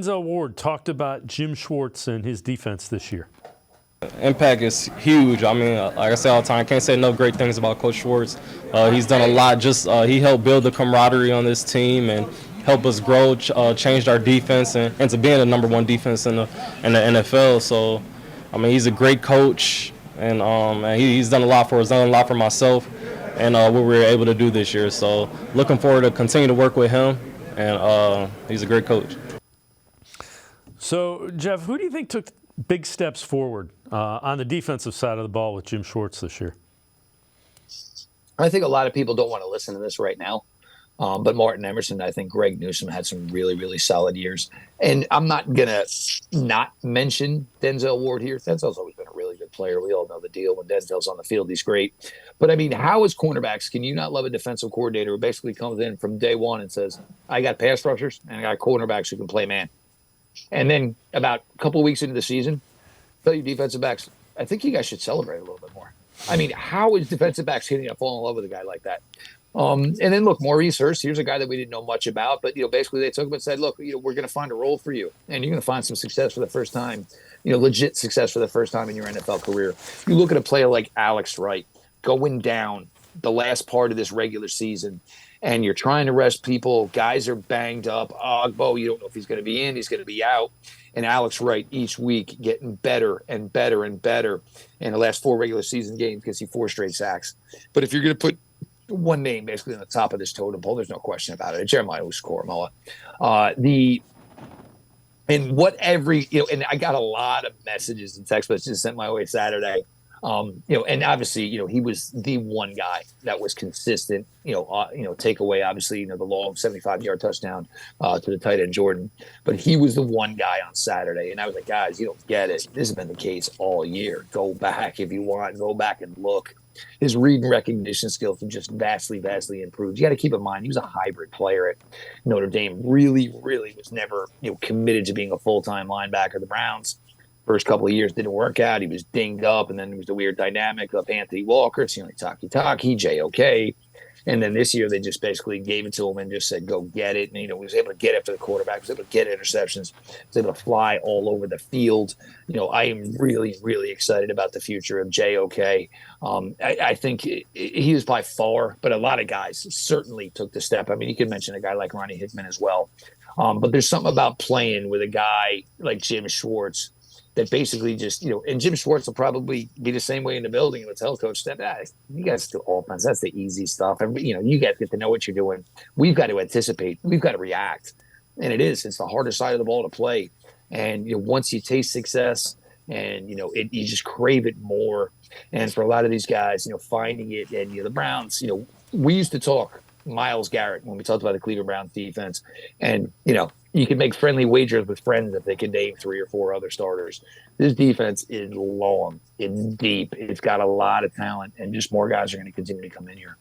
Denzel Ward talked about Jim Schwartz and his defense this year. Impact is huge. I mean, like I say all the time, I can't say enough great things about Coach Schwartz. He's done a lot. He helped build the camaraderie on this team and help us grow, changed our defense and to being the number one defense in the NFL. So, I mean, he's a great coach, and he's done a lot for us, done a lot for myself, and what we were able to do this year. So, looking forward to continue to work with him, and he's a great coach. So, Jeff, who do you think took big steps forward on the defensive side of the ball with Jim Schwartz this year? I think a lot of people don't want to listen to this right now. But Martin Emerson, I think Greg Newsome had some really, really solid years. And I'm not going to not mention Denzel Ward here. Denzel's always been a really good player. We all know the deal. When Denzel's on the field, he's great. But, I mean, how as cornerbacks can you not love a defensive coordinator who basically comes in from day one and says, I got pass rushers and I got cornerbacks who can play man. And then about a couple of weeks into the season, tell you defensive backs, I think you guys should celebrate a little bit more. I mean, how is defensive backs hitting to fall in love with a guy like that? And then look, Maurice Hurst, here's a guy that we didn't know much about, but basically they took him and said, look, we're going to find a role for you, and you're going to find some success for the first time, legit success for the first time in your NFL career. You look at a player like Alex Wright going down the last part of this regular season, and you're trying to rest people. Guys are banged up. Ogbo, you don't know if he's going to be in, he's going to be out. And Alex Wright each week getting better and better and better. In the last 4 regular season games, gets you 4 straight sacks. But if you're going to put one name basically on the top of this totem pole, there's no question about it. Jeremiah Owusu-Koramoah. And I got a lot of messages and text messages sent my way Saturday. And obviously, he was the one guy that was consistent, take away, obviously, the long 75-yard touchdown to the tight end Jordan. But he was the one guy on Saturday. And I was like, guys, you don't get it. This has been the case all year. Go back if you want. Go back and look. His read and recognition skills have just vastly, vastly improved. You got to keep in mind, he was a hybrid player at Notre Dame. Really, really was never, committed to being a full-time linebacker. The Browns, first couple of years didn't work out. He was dinged up, and then there was the weird dynamic of Anthony Walker. It's talkie, JOK. And then this year they just basically gave it to him and just said, go get it. And, he was able to get after the quarterback, was able to get interceptions, was able to fly all over the field. I am really, really excited about the future of JOK. I think he was by far, but a lot of guys certainly took the step. I mean, you could mention a guy like Ronnie Hickman as well. But there's something about playing with a guy like Jim Schwartz that basically just, and Jim Schwartz will probably be the same way in the building with health coach. You guys do offense. That's the easy stuff. And, you guys get to know what you're doing. We've got to anticipate. We've got to react. And it's the harder side of the ball to play. And, once you taste success and, you just crave it more. And for a lot of these guys, finding it, and, the Browns, we used to talk Myles Garrett when we talked about the Cleveland Browns defense. And, you can make friendly wagers with friends if they can name 3 or 4 other starters. This defense is long, it's deep, it's got a lot of talent, and just more guys are going to continue to come in here.